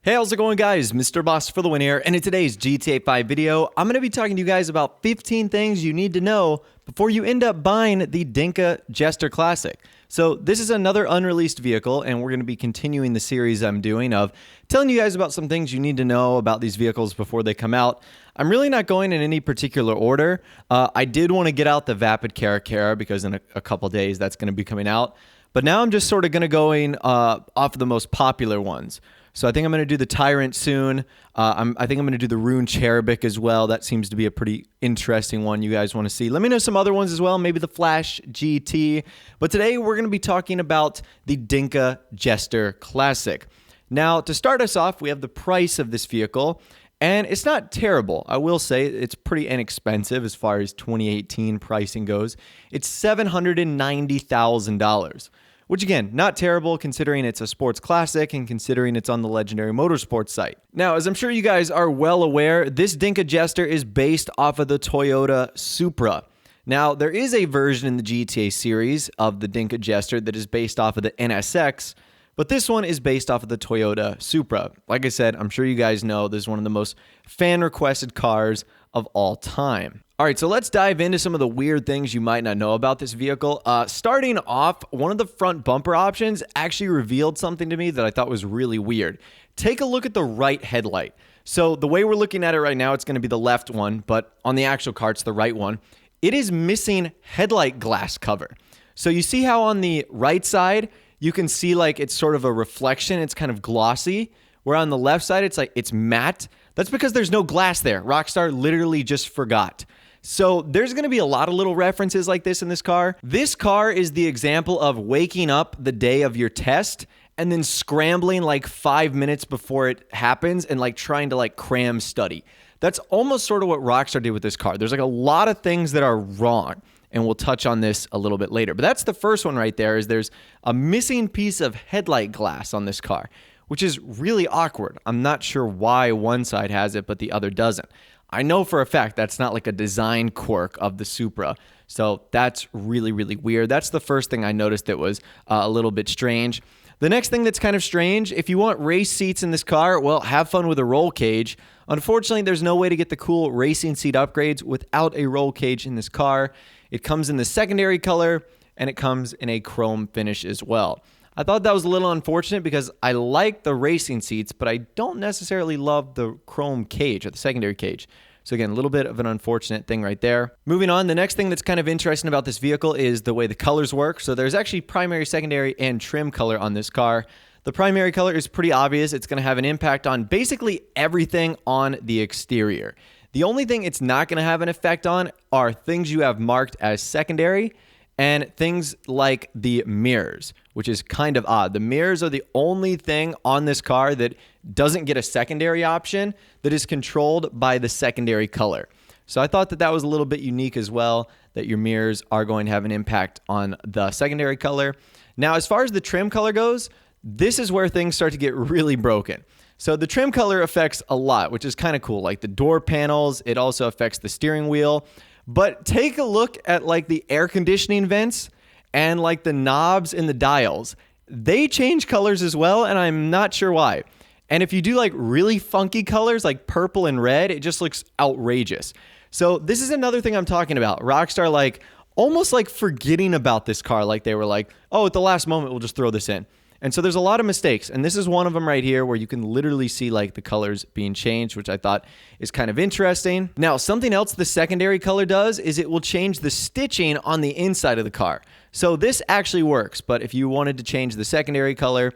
Hey, how's it going, guys? Mr. Boss for the win here, and in today's GTA 5 video, I'm going to be talking to you guys about 15 things you need to know before you end up buying the Dinka Jester Classic. So this is another unreleased vehicle, and we're going to be continuing the series I'm doing of telling you guys about some things you need to know about these vehicles before they come out. I'm really not going in any particular order. I did want to get out the Vapid Cara because in a couple days that's going to be coming out. But now I'm just sort of going to going off of the most popular ones. So I think I'm going to do the Tyrant soon. I think I'm going to do the Rune Cherubic as well. That seems to be a pretty interesting one you guys want to see. Let me know some other ones as well, maybe the Flash GT. But today we're going to be talking about the Dinka Jester Classic. Now, to start us off, we have the price of this vehicle. And it's not terrible. I will say it's pretty inexpensive as far as 2018 pricing goes. It's $790,000. Which again, not terrible considering it's a sports classic and considering it's on the Legendary Motorsports site. Now, as I'm sure you guys are well aware, this Dinka Jester is based off of the Toyota Supra. Now, there is a version in the GTA series of the Dinka Jester that is based off of the NSX, but this one is based off of the Toyota Supra. Like I said, I'm sure you guys know this is one of the most fan-requested cars of all time. All right, so let's dive into some of the weird things you might not know about this vehicle. Starting off, one of the front bumper options actually revealed something to me that I thought was really weird. Take a look at the right headlight. So the way we're looking at it right now, it's going to be the left one, but on the actual car, it's the right one. It is missing headlight glass cover. So you see how on the right side, you can see like it's sort of a reflection. It's kind of glossy. Where on the left side, it's matte. That's because there's no glass there. Rockstar literally just forgot. So there's going to be a lot of little references like this in this car. This car is the example of waking up the day of your test and then scrambling like 5 minutes before it happens and like trying to like cram study. That's almost sort of what Rockstar did with this car. There's like a lot of things that are wrong, and we'll touch on this a little bit later. But that's the first one right there, is there's a missing piece of headlight glass on this car, which is really awkward. I'm not sure why one side has it, but the other doesn't. I know for a fact that's not like a design quirk of the Supra. So that's really, really weird. That's the first thing I noticed that was a little bit strange. The next thing that's kind of strange, if you want race seats in this car, well, have fun with a roll cage. Unfortunately, there's no way to get the cool racing seat upgrades without a roll cage in this car. It comes in the secondary color, and it comes in a chrome finish as well. I thought that was a little unfortunate because I like the racing seats, but I don't necessarily love the chrome cage or the secondary cage. So again, a little bit of an unfortunate thing right there. Moving on, the next thing that's kind of interesting about this vehicle is the way the colors work. So there's actually primary, secondary, and trim color on this car. The primary color is pretty obvious. It's going to have an impact on basically everything on the exterior. The only thing it's not going to have an effect on are things you have marked as secondary and things like the mirrors, which is kind of odd. The mirrors are the only thing on this car that doesn't get a secondary option that is controlled by the secondary color. So I thought that that was a little bit unique as well, that your mirrors are going to have an impact on the secondary color. Now, as far as the trim color goes, this is where things start to get really broken. So the trim color affects a lot, which is kind of cool, like the door panels. It also affects the steering wheel. But take a look at like the air conditioning vents and like the knobs and the dials. They change colors as well, and I'm not sure why. And if you do like really funky colors like purple and red, it just looks outrageous. So this is another thing I'm talking about. Rockstar like almost like forgetting about this car. Like they were like, oh, at the last moment, we'll just throw this in. And so there's a lot of mistakes, and this is one of them right here where you can literally see like the colors being changed, which I thought is kind of interesting. Now, something else the secondary color does is it will change the stitching on the inside of the car. So this actually works, but if you wanted to change the secondary color,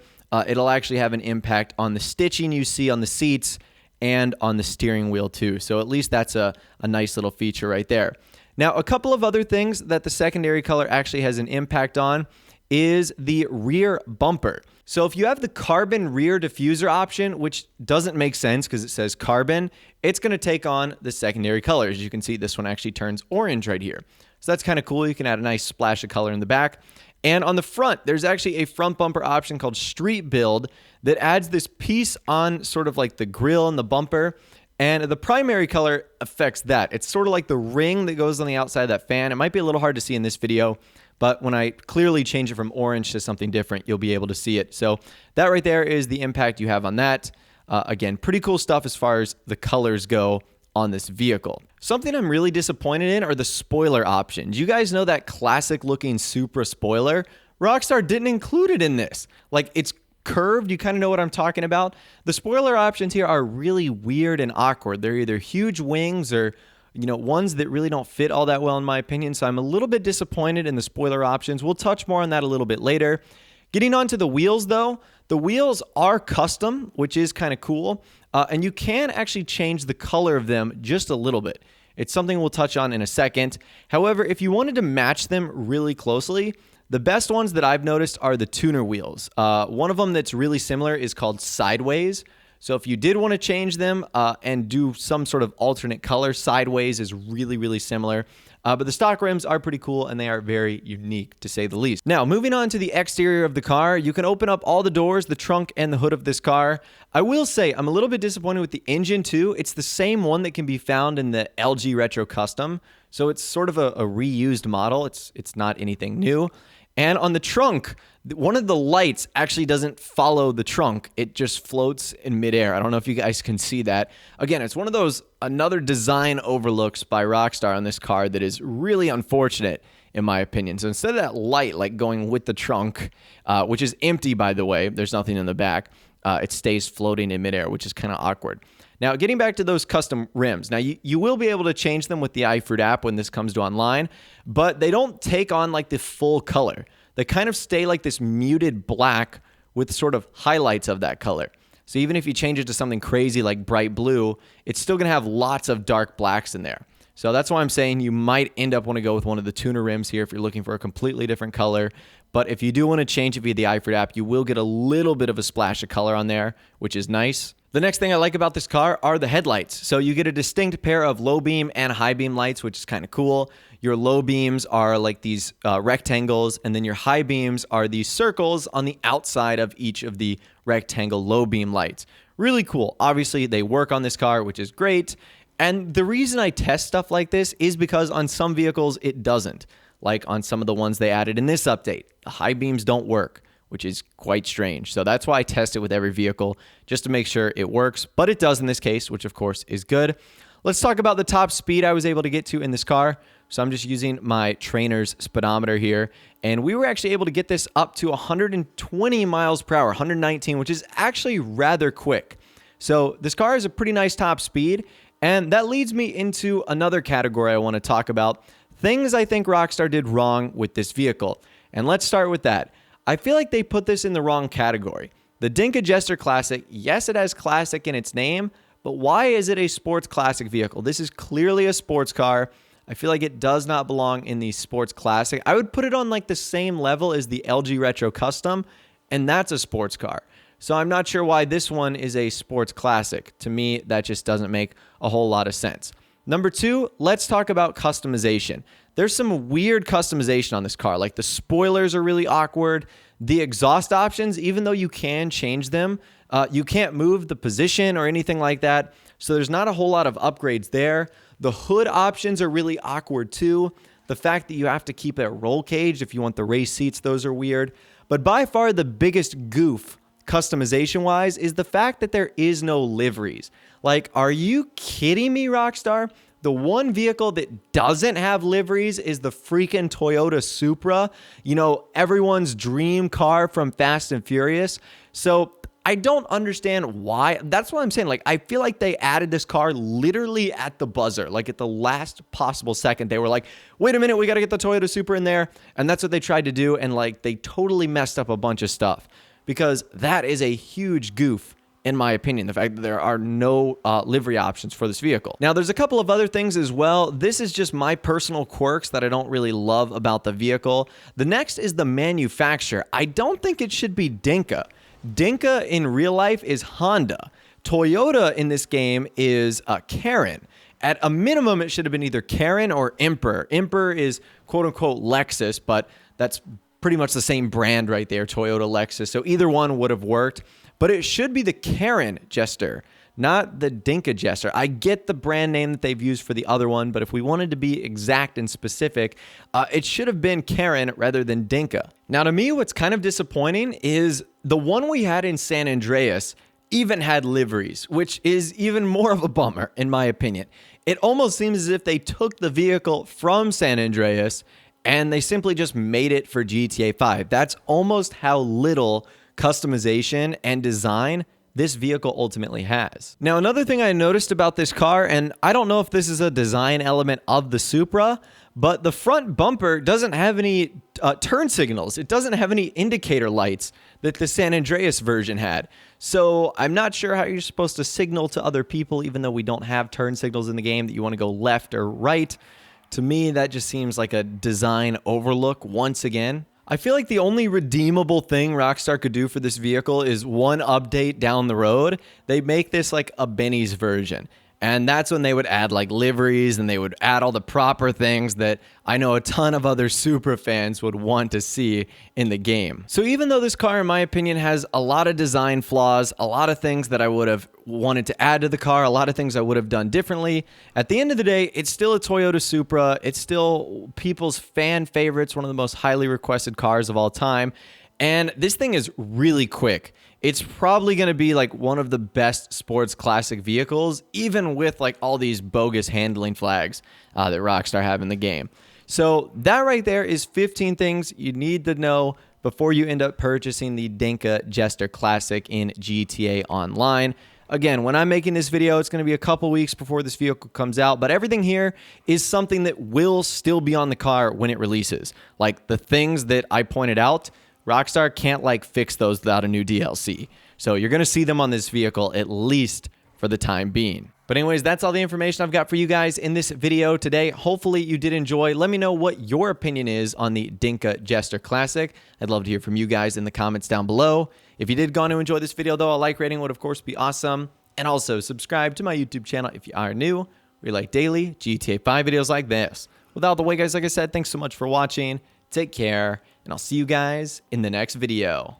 it'll actually have an impact on the stitching you see on the seats and on the steering wheel too. So at least that's a nice little feature right there. Now, a couple of other things that the secondary color actually has an impact on is the rear bumper. So if you have the carbon rear diffuser option, which doesn't make sense because it says carbon, it's going to take on the secondary color. As you can see, this one actually turns orange right here. So that's kind of cool. You can add a nice splash of color in the back. And on the front, there's actually a front bumper option called Street Build that adds this piece on sort of like the grille and the bumper. And the primary color affects that. It's sort of like the ring that goes on the outside of that fan. It might be a little hard to see in this video, but when I clearly change it from orange to something different, you'll be able to see it. So that right there is the impact you have on that. Again, pretty cool stuff as far as the colors go on this vehicle. Something I'm really disappointed in are the spoiler options. You guys know that classic looking Supra spoiler? Rockstar didn't include it in this. Like, it's curved, you kind of know what I'm talking about. The spoiler options here are really weird and awkward. They're either huge wings or, ones that really don't fit all that well in my opinion. So I'm a little bit disappointed in the spoiler options. We'll touch more on that a little bit later. Getting on to the wheels though, the wheels are custom, which is kind of cool. And you can actually change the color of them just a little bit. It's something we'll touch on in a second. However, if you wanted to match them really closely, the best ones that I've noticed are the tuner wheels. One of them that's really similar is called Sideways. So if you did want to change them and do some sort of alternate color, Sideways is really, really similar. But the stock rims are pretty cool and they are very unique to say the least. Now, moving on to the exterior of the car, you can open up all the doors, the trunk, and the hood of this car. I will say I'm a little bit disappointed with the engine too. It's the same one that can be found in the LG Retro Custom. So it's sort of a reused model. It's not anything new. And on the trunk, one of the lights actually doesn't follow the trunk. It just floats in midair. I don't know if you guys can see that. Again, it's one of those, another design overlooks by Rockstar on this car that is really unfortunate, in my opinion. So instead of that light like going with the trunk, which is empty, by the way, there's nothing in the back, it stays floating in midair, which is kind of awkward. Now, getting back to those custom rims. Now, you will be able to change them with the iFruit app when this comes to online, but they don't take on like the full color. They kind of stay like this muted black with sort of highlights of that color. So even if you change it to something crazy like bright blue, it's still going to have lots of dark blacks in there. So that's why I'm saying you might end up want to go with one of the tuner rims here if you're looking for a completely different color. But if you do want to change it via the iFruit app, you will get a little bit of a splash of color on there, which is nice. The next thing I like about this car are the headlights. So you get a distinct pair of low beam and high beam lights, which is kind of cool. Your low beams are like these rectangles, and then your high beams are these circles on the outside of each of the rectangle low beam lights. Really cool. Obviously, they work on this car, which is great. And the reason I test stuff like this is because on some vehicles, it doesn't. Like on some of the ones they added in this update, the high beams don't work, which is quite strange. So that's why I test it with every vehicle, just to make sure it works. But it does in this case, which of course is good. Let's talk about the top speed I was able to get to in this car. So I'm just using my trainer's speedometer here. And we were actually able to get this up to 120 miles per hour, 119, which is actually rather quick. So this car is a pretty nice top speed. And that leads me into another category I want to talk about. Things I think Rockstar did wrong with this vehicle. And let's start with that. I feel like they put this in the wrong category. The Dinka Jester Classic, yes, it has classic in its name, but why is it a sports classic vehicle? This is clearly a sports car. I feel like it does not belong in the sports classic. I would put it on like the same level as the LG Retro Custom, and that's a sports car. So I'm not sure why this one is a sports classic. To me, that just doesn't make a whole lot of sense. Number two, let's talk about customization. There's some weird customization on this car. Like the spoilers are really awkward. The exhaust options, even though you can change them, you can't move the position or anything like that. So there's not a whole lot of upgrades there. The hood options are really awkward too. The fact that you have to keep it roll cage if you want the race seats, those are weird. But by far the biggest goof customization-wise is the fact that there is no liveries. Like, are you kidding me, Rockstar? The one vehicle that doesn't have liveries is the freaking Toyota Supra. You know, everyone's dream car from Fast and Furious. So I don't understand why. That's what I'm saying. Like, I feel like they added this car literally at the buzzer, like at the last possible second. They were like, wait a minute, we got to get the Toyota Supra in there. And that's what they tried to do. And like, they totally messed up a bunch of stuff because that is a huge goof. In my opinion, the fact that there are no livery options for this vehicle. Now, there's a couple of other things as well. This is just my personal quirks that I don't really love about the vehicle. The next is the manufacturer. I don't think it should be Dinka. Dinka in real life is Honda. Toyota in this game is Karen. At a minimum, it should have been either Karen or Emperor. Emperor is quote-unquote Lexus, but that's pretty much the same brand right there, Toyota, Lexus. So either one would have worked. But it should be the Karen Jester, not the Dinka Jester. I get the brand name that they've used for the other one, but if we wanted to be exact and specific, it should have been Karen rather than Dinka. Now, to me, what's kind of disappointing is the one we had in San Andreas even had liveries, which is even more of a bummer, in my opinion. It almost seems as if they took the vehicle from San Andreas and they simply just made it for GTA 5. That's almost how little customization and design this vehicle ultimately has. Now, another thing I noticed about this car, and I don't know if this is a design element of the Supra, but the front bumper doesn't have any turn signals. It doesn't have any indicator lights that the San Andreas version had. So I'm not sure how you're supposed to signal to other people, even though we don't have turn signals in the game, that you want to go left or right. To me, that just seems like a design overlook once again. I feel like the only redeemable thing Rockstar could do for this vehicle is one update down the road. They make this like a Benny's version. And that's when they would add like liveries and they would add all the proper things that I know a ton of other Supra fans would want to see in the game. So even though this car, in my opinion, has a lot of design flaws, a lot of things that I would have wanted to add to the car, a lot of things I would have done differently, at the end of the day, it's still a Toyota Supra. It's still people's fan favorites, one of the most highly requested cars of all time. And this thing is really quick. It's probably going to be like one of the best sports classic vehicles, even with like all these bogus handling flags that Rockstar have in the game. So that right there is 15 things you need to know before you end up purchasing the Dinka Jester Classic in GTA Online. Again, when I'm making this video, it's going to be a couple weeks before this vehicle comes out, but everything here is something that will still be on the car when it releases. Like the things that I pointed out, Rockstar can't like fix those without a new DLC. So you're going to see them on this vehicle at least for the time being. But anyways, that's all the information I've got for you guys in this video today. Hopefully you did enjoy. Let me know what your opinion is on the Dinka Jester Classic. I'd love to hear from you guys in the comments down below. If you did go on to enjoy this video though, a like rating would of course be awesome. And also subscribe to my YouTube channel if you are new. We like daily GTA 5 videos like this. Without the way guys, like I said, thanks so much for watching. Take care, and I'll see you guys in the next video.